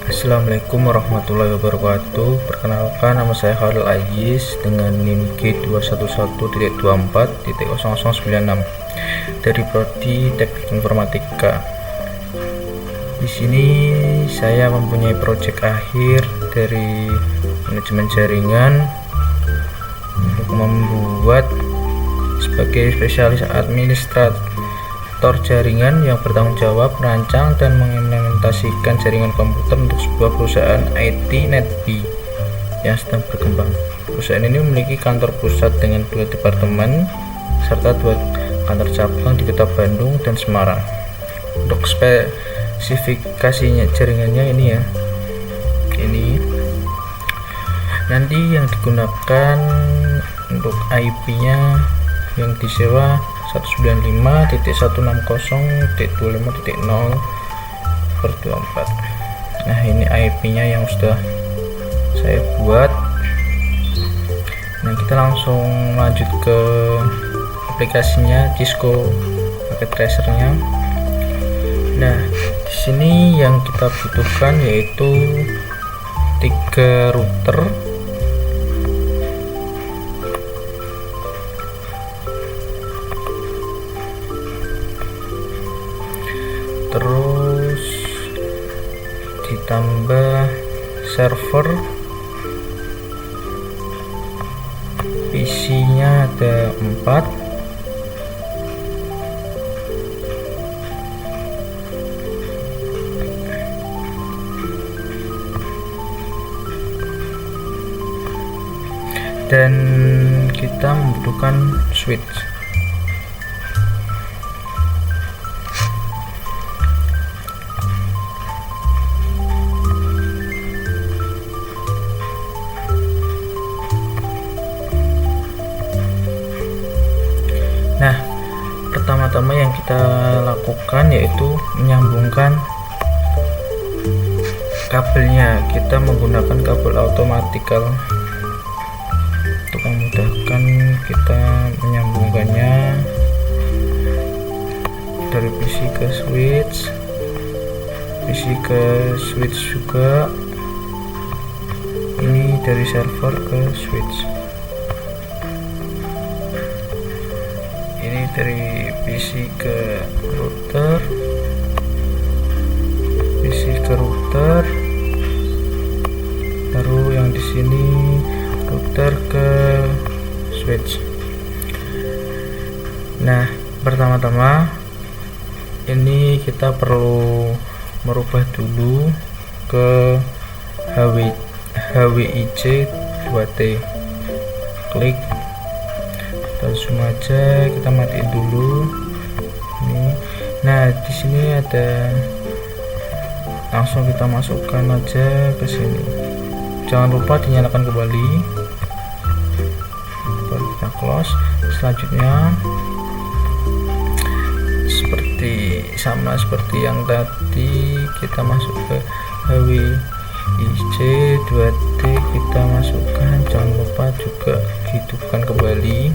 Assalamualaikum warahmatullahi wabarakatuh. Perkenalkan, nama saya Khalil Aziz dengan NIM G211.24.0096 dari Prodi Teknik Informatika. Di sini saya mempunyai proyek akhir dari manajemen jaringan untuk membuat sebagai spesialis administrator jaringan yang bertanggung jawab merancang dan mengimplementasikan jaringan komputer untuk sebuah perusahaan IT NetBee yang sedang berkembang. Perusahaan ini memiliki kantor pusat dengan 2 departemen serta 2 kantor cabang di Kota Bandung dan Semarang. Untuk spesifikasinya jaringannya ini ya, ini nanti yang digunakan untuk IP-nya yang disewa 195.160.25.0/24. Nah, ini IP-nya yang sudah saya buat. Nah, kita langsung lanjut ke aplikasinya, Cisco paket tracernya. Nah, di sini yang kita butuhkan yaitu 3 router, terus ditambah server, PC-nya ada 4, dan kita membutuhkan switch. Nah, pertama-tama yang kita lakukan yaitu menyambungkan kabelnya. Kita menggunakan kabel automatikal. Untuk memudahkan kita menyambungkannya dari PC ke switch, PC ke switch juga. Ini dari server ke switch. Ini dari PC ke router, PC ke router, baru yang di sini router ke switch. Nah, pertama-tama ini kita perlu merubah dulu ke HWIC 2T. Klik, kita zoom aja, kita matiin dulu ini. Nah, di sini ada, langsung kita masukkan aja ke sini. Jangan lupa dinyalakan kembali. Baru kita close. Selanjutnya sama seperti yang tadi, kita masuk ke HWIC 2T, kita masukkan. Jangan lupa juga hidupkan kembali.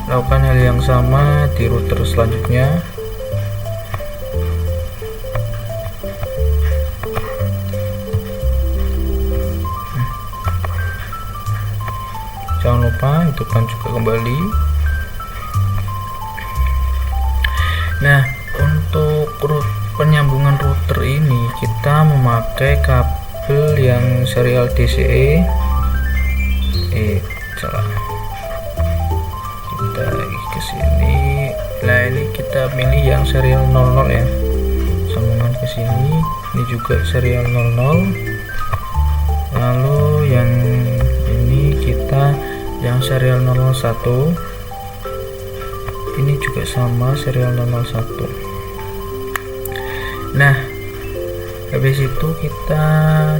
Lakukan hal yang sama di router selanjutnya. Jangan lupa hidupkan juga kembali. Nah, untuk penyambungan router ini kita memakai kabel yang serial DCE. Salah. Kita ke sini. Nah, ini kita pilih yang serial 00 ya. Sambungan ke sini. Ini juga serial 00. Lalu yang ini kita yang serial 01. Ini juga sama, serial 01. Nah, habis itu kita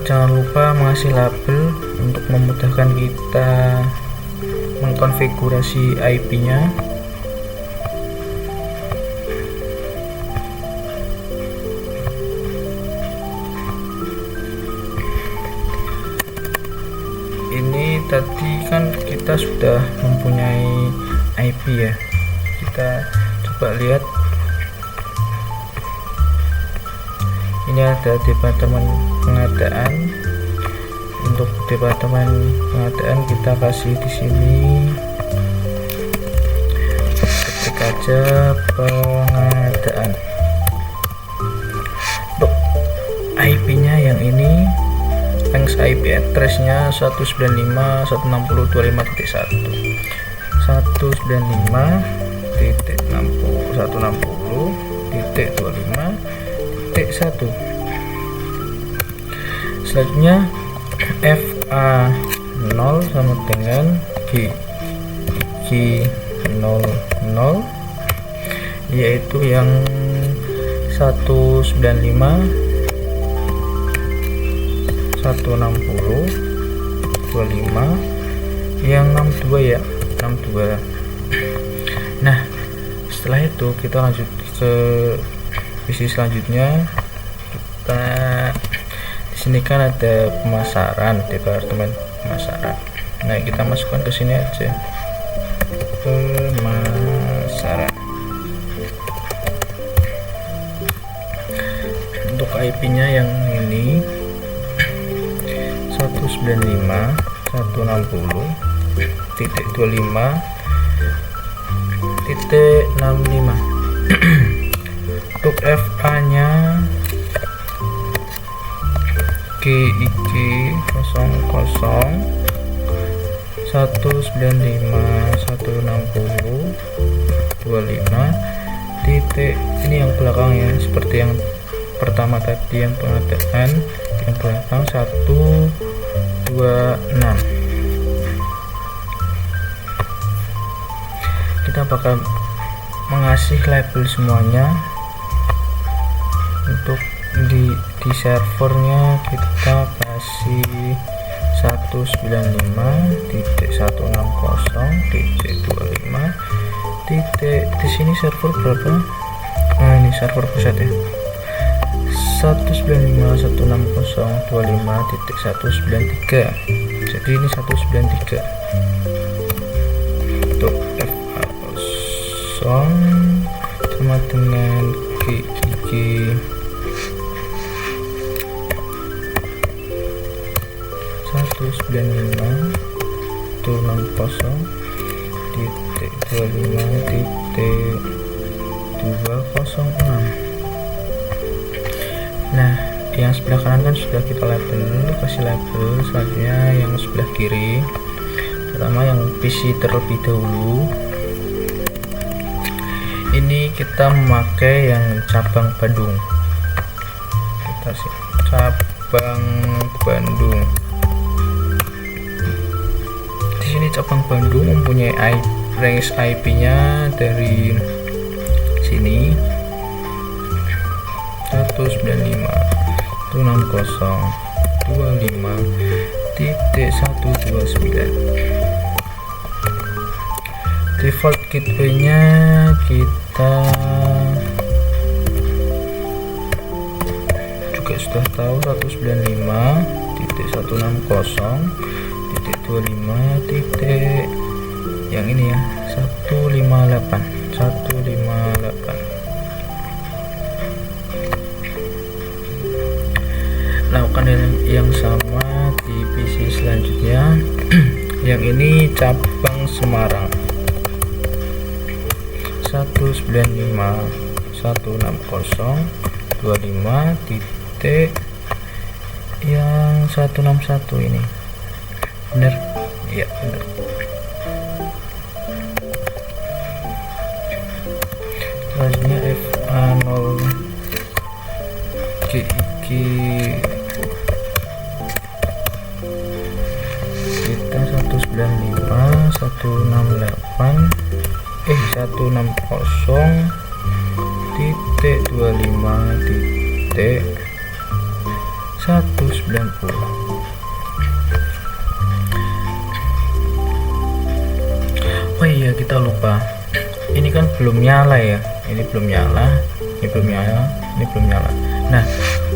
jangan lupa mengasih label untuk memudahkan kita mengkonfigurasi IP-nya. Ini tadi kan kita sudah mempunyai IP ya. Kita coba lihat Ini ada departemen pengadaan. Untuk departemen pengadaan kita kasih di sini, ketik aja pengadaan. Untuk IP-nya yang ini, thanks IP address-nya 195.160.160.160.1. Selanjutnya FA0 sama dengan G00, yaitu yang 195.160.25, yang 62 ya, 62. Nah, setelah itu kita lanjut ke visi selanjutnya. Kita di sini kan ada pemasaran, departemen pemasaran. Nah, kita masukkan ke sini aja, pemasaran. Untuk IP-nya yang ini 195.160.25.65. Untuk FA-nya GIG 00 195.160.25 titik, ini yang belakang ya, seperti yang pertama tadi yang pengadaan, yang belakang 126. Kita bakal mengasih label semuanya. Untuk di servernya kita kasih 195.160.25 titik. Di sini server berapa? Nah, ini server pusat ya, 195.160.25.193. jadi ini 193. Untuk FA0 sama dengan GIG 195.160.25.206. Nah, yang sebelah kanan kan sudah kita label, kasih label. Selanjutnya yang sebelah kiri, pertama yang PC terlebih dahulu. Ini kita memakai yang cabang Bandung. Kita sih cabang Bandung. Di sini cabang Bandung mempunyai range IP-nya dari sini 195.160.25.129. Default gateway-nya kita juga sudah tahu, 195.160.25. yang ini ya, 158. Lakukan yang sama di PC selanjutnya. Yang ini cabang Semarang, 195.160.25 titik, yang 161 ini bener ya, bener. Selanjutnya FA0 GIG kita 160.25.190. Oh iya, kita lupa, ini kan belum nyala ya, ini belum nyala. Nah,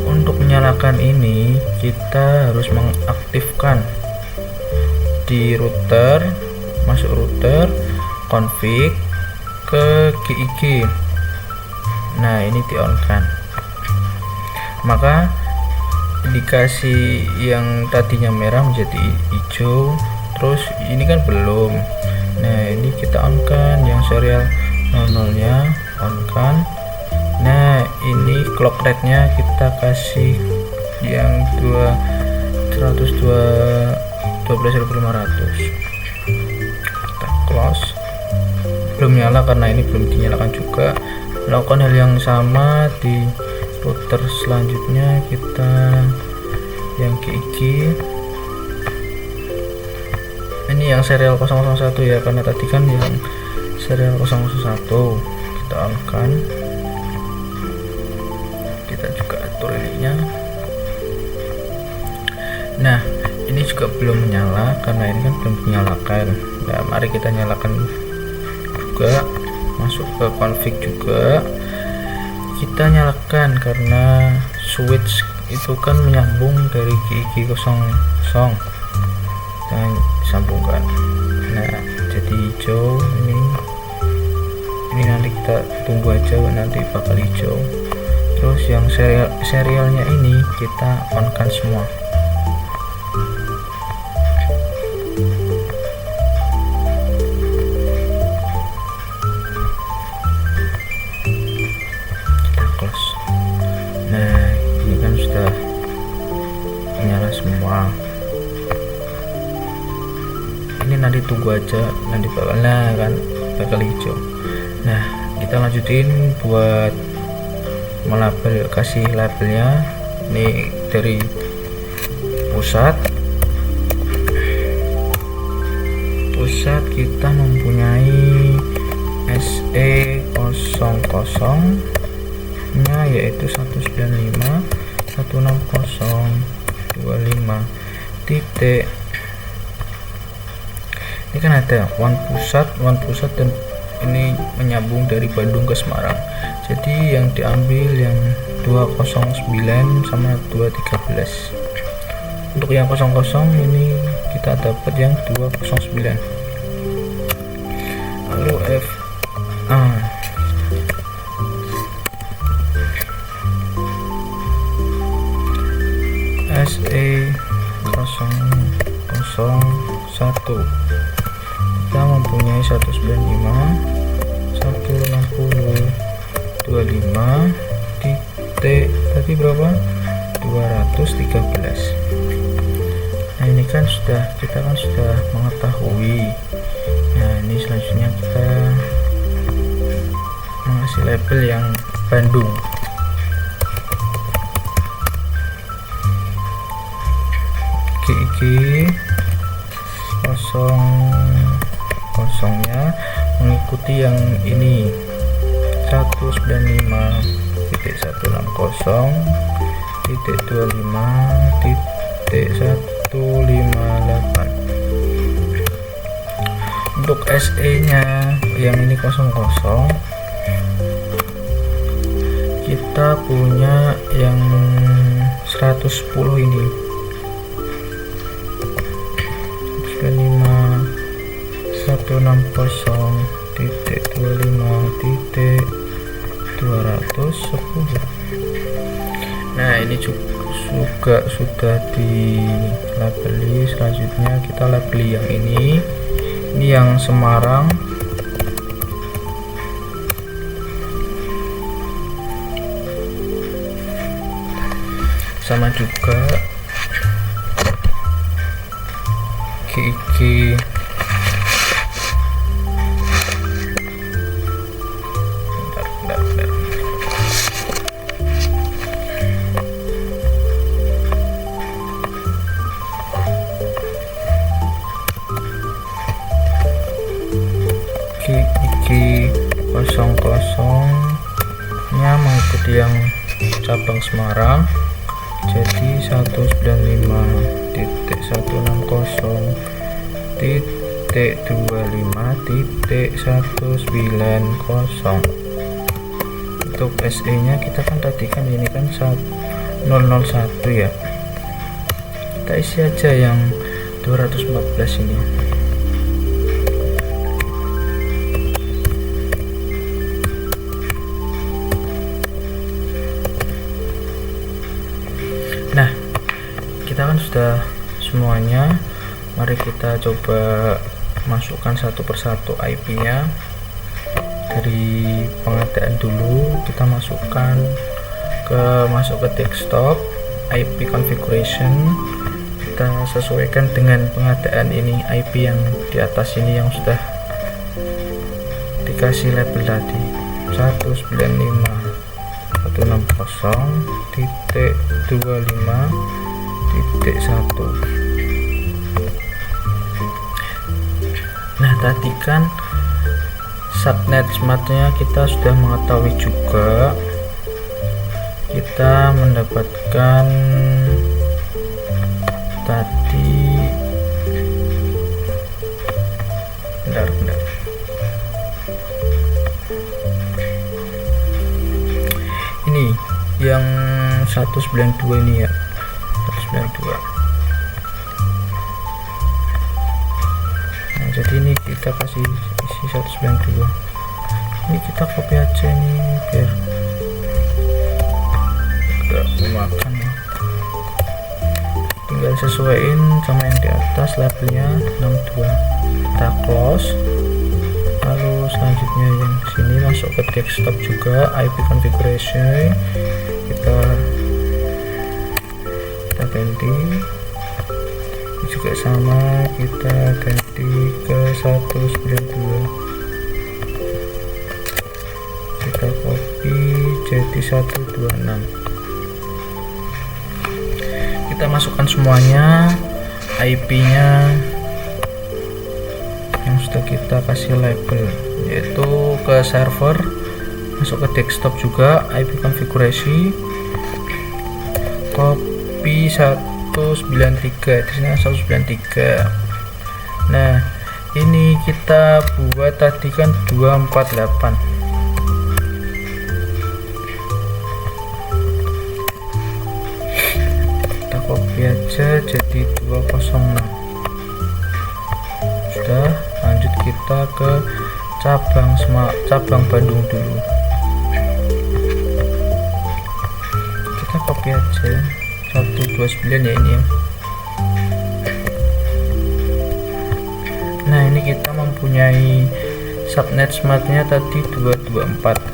untuk menyalakan ini kita harus mengaktifkan di router, masuk router, config, ke GIG. Nah, ini di on kan. maka indikasi yang tadinya merah menjadi hijau. Terus ini kan belum. Nah ini kita on kan yang serial 00 nya, on kan. Nah ini clock rate nya kita kasih yang 12.500, kita close. Belum nyala karena ini belum dinyalakan juga. Lakukan hal yang sama di router selanjutnya, kita yang GIG. Ini yang serial 001 ya, karena tadi kan yang serial 001 kita on kan. Kita juga atur ininya. Nah ini juga belum menyala karena ini kan belum dinyalakan. Nah mari kita nyalakan juga, masuk ke config juga, kita nyalakan karena switch itu kan menyambung dari GIG 00 dan sambungkan. Nah jadi hijau ini nanti kita tunggu aja, nanti bakal hijau. Terus yang serialnya ini kita on kan semua. Nah ini kan sudah menyala semua. Ini nanti tunggu aja, nanti bakal hijau. Nah kita lanjutin buat melabel, kasih labelnya. Ini dari pusat kita mempunyai SE00 nya yaitu 195.160.25 titik. Ini kan ada one pusat dan ini menyambung dari Bandung ke Semarang. Jadi yang diambil yang 209 sama 213. Untuk yang 00 ini kita dapat yang 209. Lalu SE001 kita mempunyai 195.160.25 titik tadi berapa, 213. Nah ini kan kita sudah mengetahui. Nah ini selanjutnya kita mengasih label yang Bandung. GIG 00 nya mengikuti yang ini 195.25.158. Untuk SE nya yang ini 00 kita punya yang 110 ini 160.25.210. Nah ini juga sudah dilabeli. Selanjutnya kita labeli yang ini yang Semarang. Sama juga GIG GIG 00 nya mengikuti yang cabang Semarang, jadi 195.25.190. Untuk SE nya kita kan tadi kan ini kan 001 ya, kita isi aja yang 214 ini. kan sudah semuanya. Mari kita coba masukkan satu persatu IP nya. Dari pengadaan dulu kita masuk ke desktop, IP configuration, kita sesuaikan dengan pengadaan ini, IP yang di atas ini yang sudah dikasih label tadi, 195.160.25.1. Nah, tadi kan subnet smartnya kita sudah mengetahui juga. Kita mendapatkan tadi, bentar. Ini yang 192 ini ya, 192. Nah, jadi ini kita kasih isi 192. Ini kita copy aja nih biar gak memakan ya. Tinggal sesuaiin sama yang di atas, labelnya 62. Kita close. Lalu selanjutnya yang sini masuk ke desktop juga, IP configuration, kita ganti. Ini juga sama, kita ganti ke 192. Kita copy jadi 126. Kita masukkan semuanya, IP nya yang sudah kita kasih label, yaitu ke server, masuk ke desktop juga, IP konfigurasi, copy 193, di sini 193. Nah, ini kita buat tadi kan 248. Kita copy aja jadi 206. Sudah, lanjut kita ke cabang Bandung dulu. Kita copy aja 129 ya ini ya. Nah, ini kita mempunyai subnet smartnya tadi 224.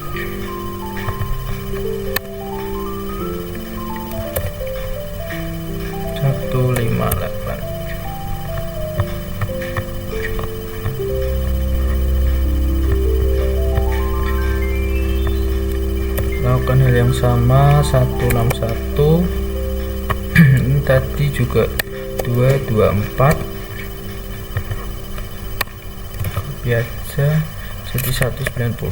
Lakukan hal yang sama 161. Ini tadi juga 224. Copy aja jadi 190.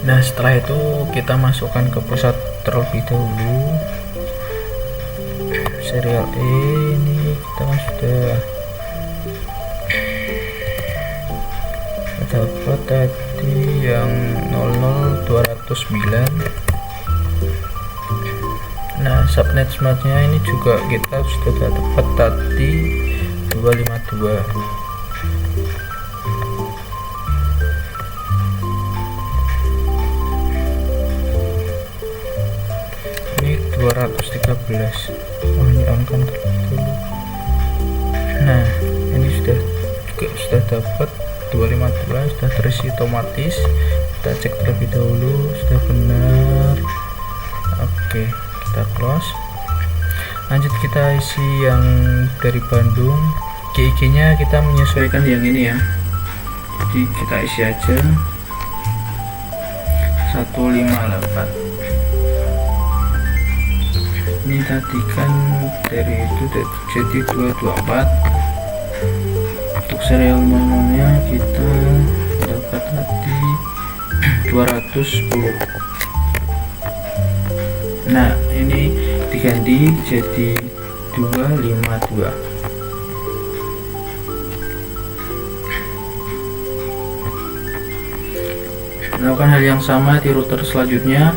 Nah, setelah itu kita masukkan ke pusat terlebih dahulu. Serial E ini kita sudah dapat tadi yang 00209. Nah, subnet smartnya ini juga kita sudah dapat tadi 252. Ini 213. Oh, ini angka dulu. Nah, ini sudah dapat 252, sudah terisi otomatis. Kita cek terlebih dahulu sudah benar. Oke, kita close. Lanjut kita isi yang dari Bandung. GIG nya kita menyesuaikan yang ini ya, jadi kita isi aja 158. Ini tadi kan dari itu jadi 224. Untuk serial nomornya kita dapat tadi 210. Nah, ini diganti jadi 252. Lakukan hal yang sama di router selanjutnya,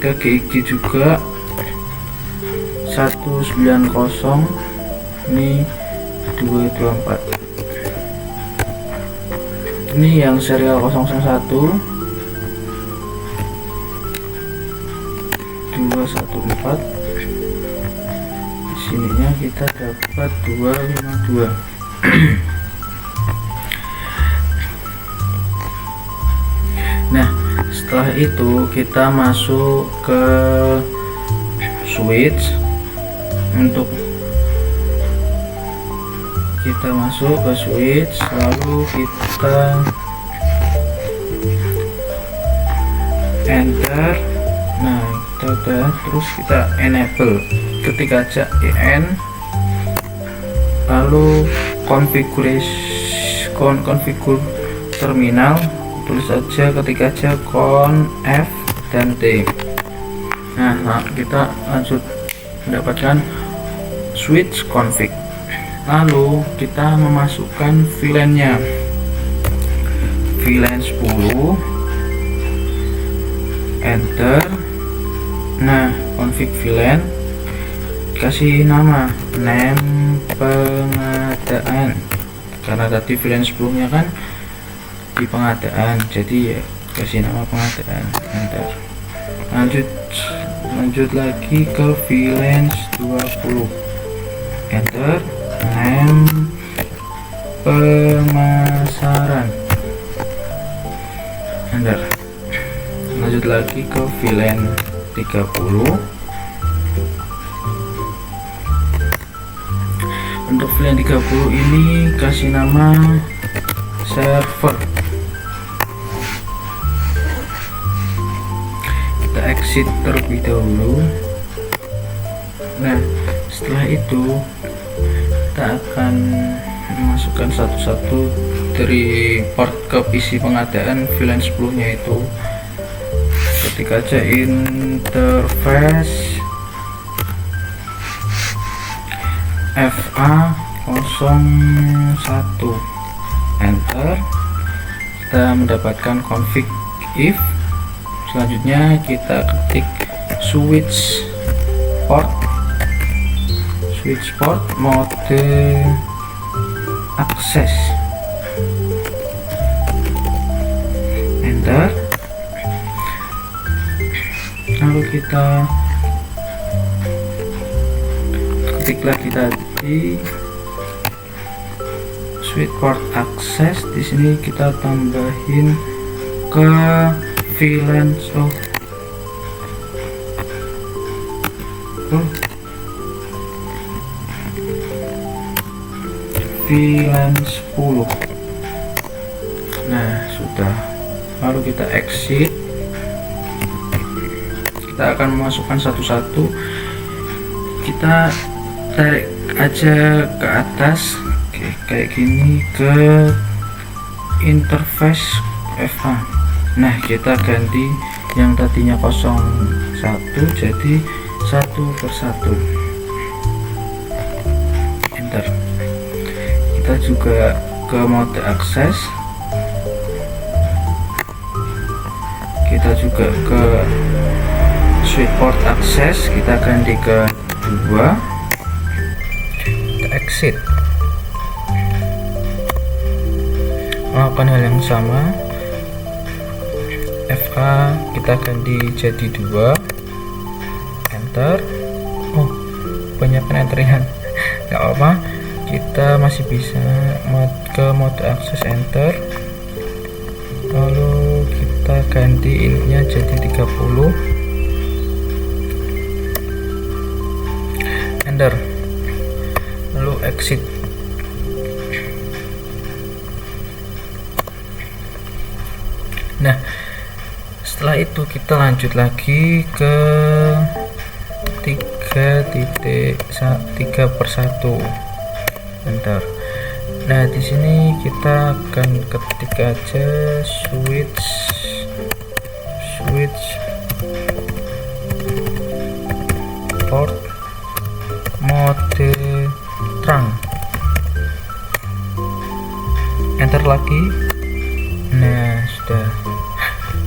ke GIG juga 190. Ini 224. Ini yang serial 001 224. 214. Di sininya kita dapat 252. Nah, setelah itu kita masuk ke switch. Untuk kita masuk ke switch, lalu kita enter. Nah, kita udah, terus kita enable, ketik aja en, lalu configure terminal, tulis aja, ketik aja F dan T. Nah, kita lanjut mendapatkan switch config. Lalu kita memasukkan VLAN-nya, VLAN 10, enter. Nah, config VLAN, kasih nama name pengadaan, karena tadi VLAN sebelumnya kan di pengadaan, jadi ya kasih nama pengadaan, enter. Lanjut lagi ke VLAN 20, enter. Name pemasaran, enter. Lanjut lagi ke VLAN 30. Untuk VLAN 30 ini kasih nama server. Kita exit terlebih dahulu. Nah, setelah itu kita akan memasukkan satu-satu dari port ke PC pengadaan VLAN 10-nya itu. Ketik aja interface FA01, enter. Kita mendapatkan config if. Selanjutnya kita ketik switch port mode akses, enter. Lalu kita ketik lagi tadi switch port akses. Di sini kita tambahin ke VLAN VLAN 10. Nah, sudah. Lalu kita exit. Kita akan memasukkan satu-satu. Kita tarik aja ke atas. Oke, kayak gini, ke interface FA. Nah, kita ganti yang tadinya 01 jadi 1/1, enter. Kita juga ke mode akses, kita juga ke switch port akses, kita ganti ke 2, kita exit. Melakukan hal yang sama, FA kita ganti jadi 2, enter. Oh, banyak enterian, nggak apa-apa, kita masih bisa ke mode akses, enter. Lalu kita ganti innya jadi 30, enter. Lalu exit. Nah, setelah itu kita lanjut lagi ke 3/1, enter. Nah, di sini kita akan ketik aja switch port mode terang, enter lagi. Nah, sudah.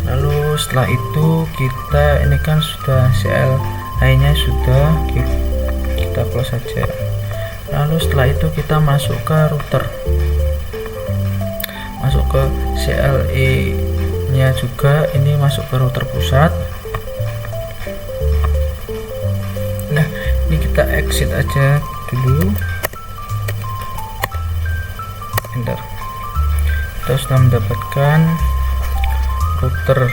Lalu setelah itu kita, ini kan sudah CLI nya sudah, kita close saja. Lalu setelah itu kita masuk ke router, masuk ke CLI nya juga, ini masuk ke router pusat. exit aja dulu, enter. Kita sudah mendapatkan router.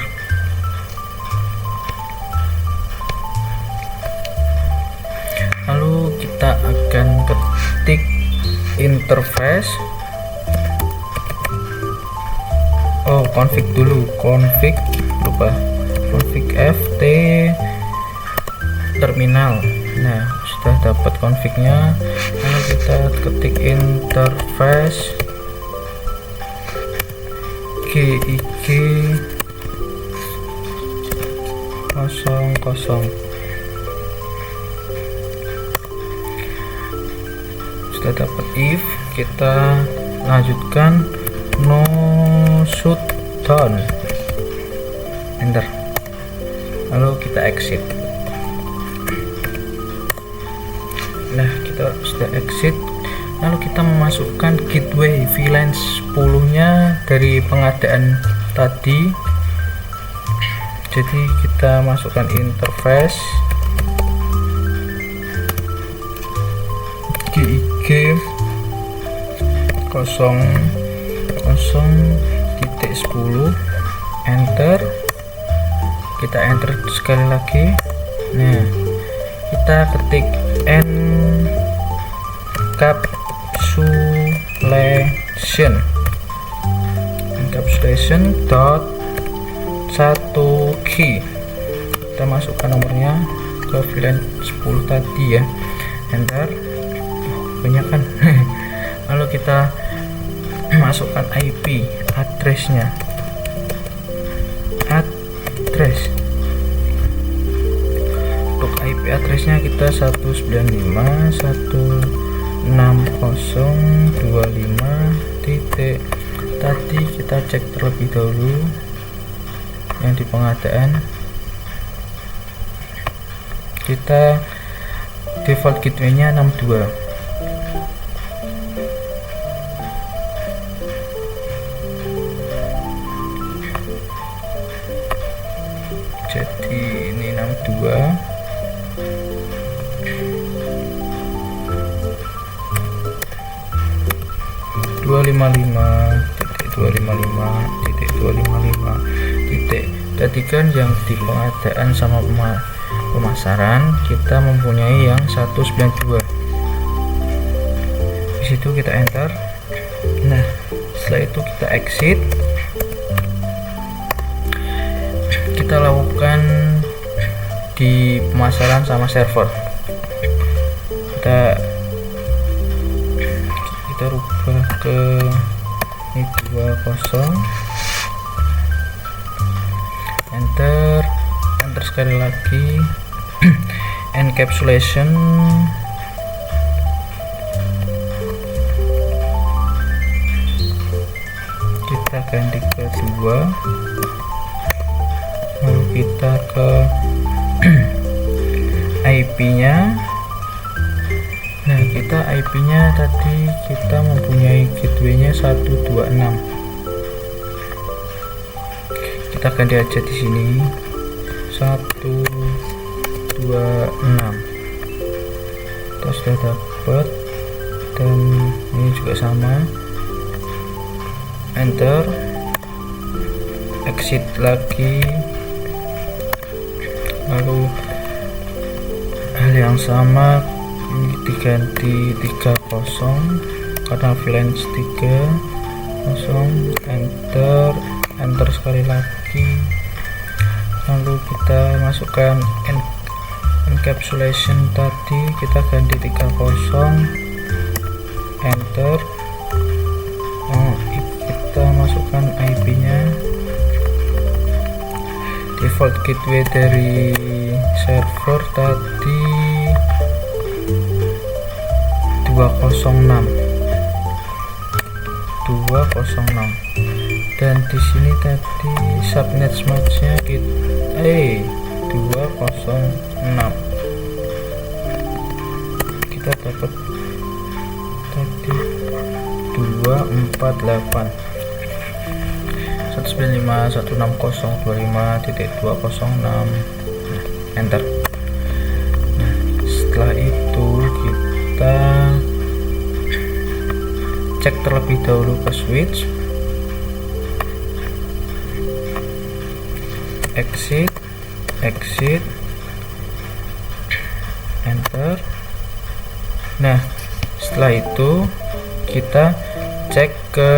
Lalu kita akan ketik interface. Config dulu, config ft terminal. Nah, sudah dapat confignya. Lalu kita ketik interface gig 00. Sudah dapat if, kita lanjutkan no shutdown, enter. Lalu kita exit. Nah, kita sudah exit. Lalu kita memasukkan gateway VLAN 10 nya dari pengadaan tadi. Jadi kita masukkan interface gig 00.10, enter. Kita enter sekali lagi. Nah, kita ketik encapsulation dot 1 key. Kita masukkan nomornya ke VLAN 10 tadi ya, enter. Banyak kan. Lalu kita masukkan IP addressnya, untuk IP addressnya kita 195.160.25. Tadi kita cek terlebih dahulu yang di pengadaan. Kita default gateway-nya 62. Jadi ini 62. Tadi kan yang di pengadaan sama pemasaran kita mempunyai yang 192. Di situ kita enter. Nah, setelah itu kita exit. Kita lakukan di pemasaran sama server. Kita rubah ke ini 20, enter sekali lagi. Encapsulation kita ganti ke 2, lalu kita ke IP nya. Nah, kita IP nya tadi kita mempunyai gateway nya 126. Kita ganti aja di sini 126. Kita sudah dapat, dan ini juga sama, enter. Exit lagi, lalu hal yang sama ini diganti 30 karena VLAN 30, enter sekali lagi. Lalu kita masukkan encapsulation tadi, kita ganti 30, enter. Kita masukkan IP nya, default gateway dari server tadi 206, dan di sini tadi subnet matchnya kita 206. Kita dapat tadi 248 195.160.25.206, enter. Nah, setelah itu kita cek terlebih dahulu ke switch, exit, enter. Nah, setelah itu kita cek ke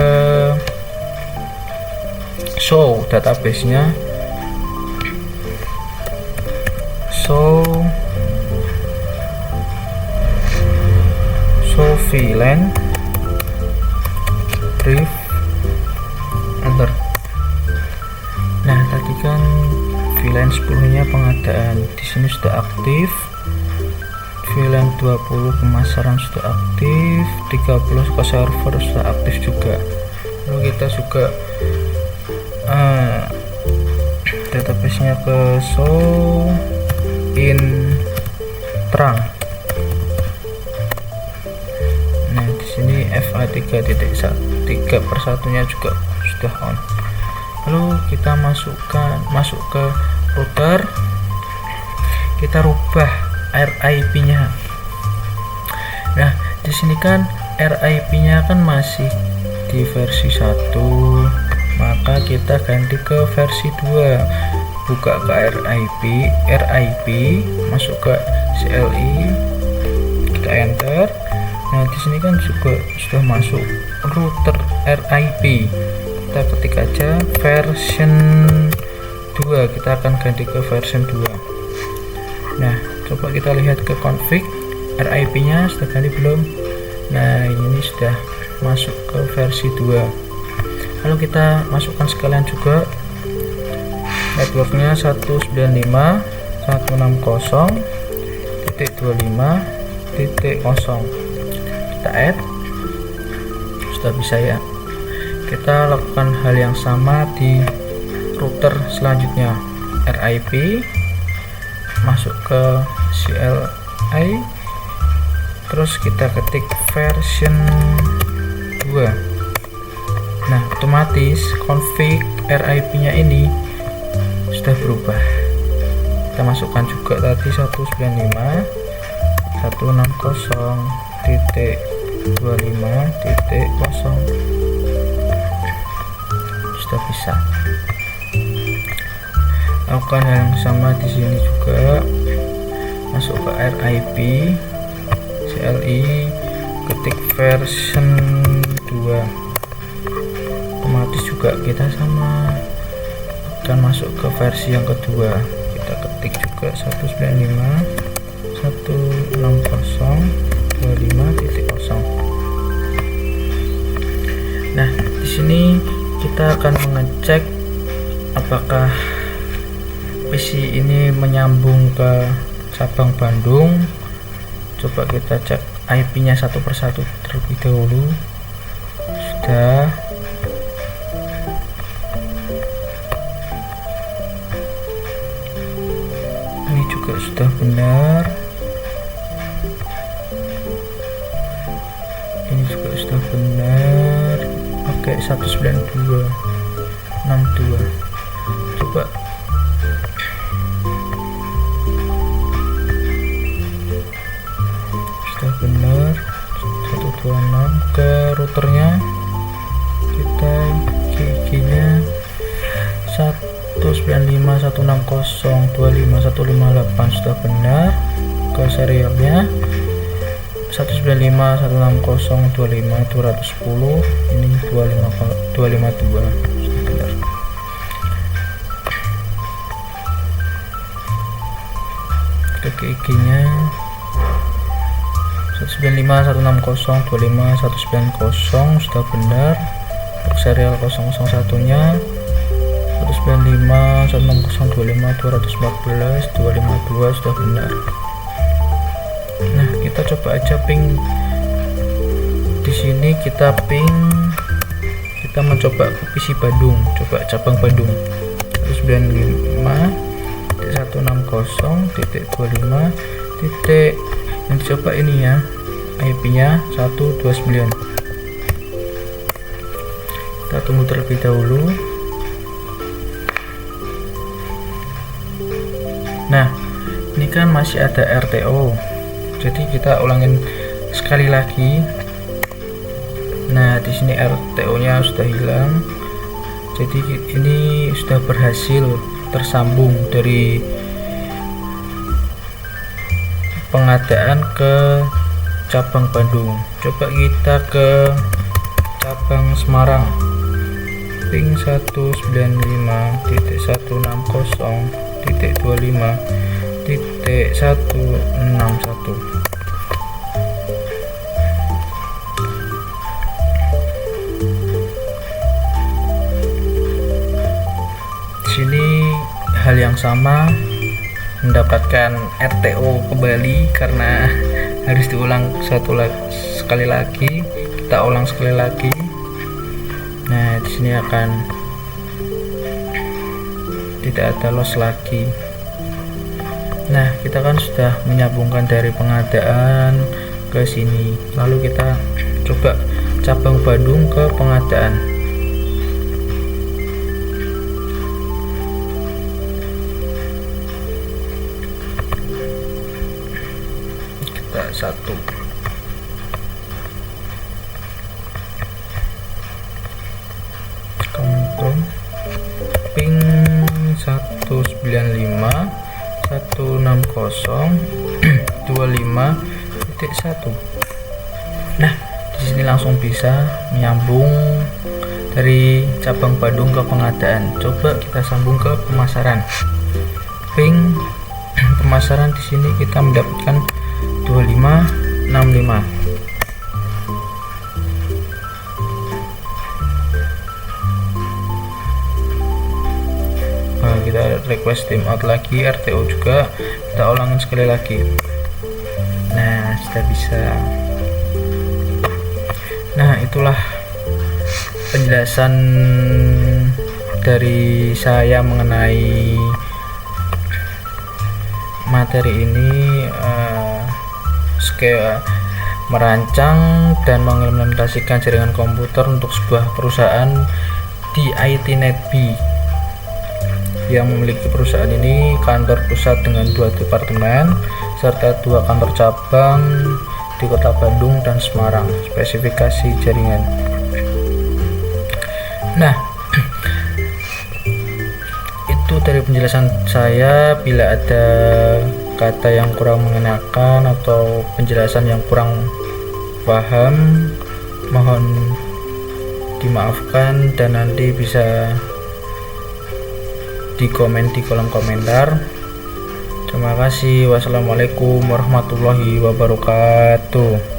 show database-nya, show VLAN brief, enter. Nah, tadi kan VLAN 10-nya pengadaan di sini sudah aktif, VLAN 20 pemasaran sudah aktif, 30 ke server sudah aktif juga. Lalu kita juga database-nya ke show in terang. Nah, di sini FA3.1/3 juga sudah on. Lalu kita masuk ke router, kita rubah RIP-nya. Nah, di sini kan RIP-nya kan masih di versi 1, maka kita ganti ke versi 2. Buka ke RIP, masuk ke CLI, kita enter. Nah, di sini kan juga sudah masuk router RIP. Kita ketik aja version 2, kita akan ganti ke version 2. Nah, coba kita lihat ke config, RIP-nya sudah ganti belum? Nah, ini sudah masuk ke versi 2. Lalu kita masukkan sekalian juga networknya 192.160.25.0. kita add, sudah bisa ya. Kita lakukan hal yang sama di router selanjutnya, RIP, masuk ke CLI, terus kita ketik version 2. Nah, otomatis config RIP nya ini sudah berubah. Kita masukkan juga tadi 192.160.25.0, sudah bisa. Lakukan hal yang sama di sini juga, masuk ke RIP, CLI, ketik version 2. Otomatis juga kita sama akan masuk ke versi yang kedua. Kita ketik juga 192.160.25.0. Nah, di sini kita akan mengecek apakah PC ini menyambung ke cabang Bandung. Coba kita cek IP-nya satu persatu terlebih dahulu. Sudah. Ini juga sudah benar. Ini juga sudah benar. Oke, 192.62. Coba sudah benar. 126 ke routernya, kita GG-nya 195.160.25.158 sudah benar. Ke serialnya 195.160.25.210, ini 252 sudah benar. Ke GG-nya 195.160.25.190 sudah benar. Untuk serial 001 nya 195.160.25.214 sudah benar. Nah, kita coba aja ping di sini. Kita ping, kita mencoba ke PC Bandung, coba cabang Bandung 195.160.25. yang dicoba ini ya, IP-nya 129. Kita tunggu terlebih dahulu. Nah, ini kan masih ada RTO. Jadi kita ulangin sekali lagi. Nah, di sini RTO-nya sudah hilang. Jadi ini sudah berhasil tersambung dari pengadaan ke cabang Bandung. Coba kita ke cabang Semarang. Ping 195.160.25.161. Sini hal yang sama, mendapatkan RTO kembali karena harus diulang sekali lagi. Kita ulang sekali lagi. Nah, di sini akan tidak ada loss lagi. Nah, kita kan sudah menyambungkan dari pengadaan ke sini. Lalu kita coba cabang Bandung ke pengadaan. Satu confirm ping 195.160.25.1. Nah, di sini langsung bisa menyambung dari cabang Bandung ke pengadaan. Coba kita sambung ke pemasaran. Ping pemasaran di sini kita mendapatkan 2565. Nah, kita request timeout lagi, RTO juga kita ulangin sekali lagi. Nah, sudah bisa. Nah, itulah penjelasan dari saya mengenai materi ini. Merancang dan mengimplementasikan jaringan komputer untuk sebuah perusahaan di IT NetB yang memiliki perusahaan ini kantor pusat dengan 2 departemen serta 2 kantor cabang di Kota Bandung dan Semarang. Spesifikasi jaringan. Nah, itu dari penjelasan saya. Bila ada kata yang kurang mengenakan atau penjelasan yang kurang paham, mohon dimaafkan dan nanti bisa dikomen di kolom komentar. Terima kasih. Wassalamualaikum warahmatullahi wabarakatuh.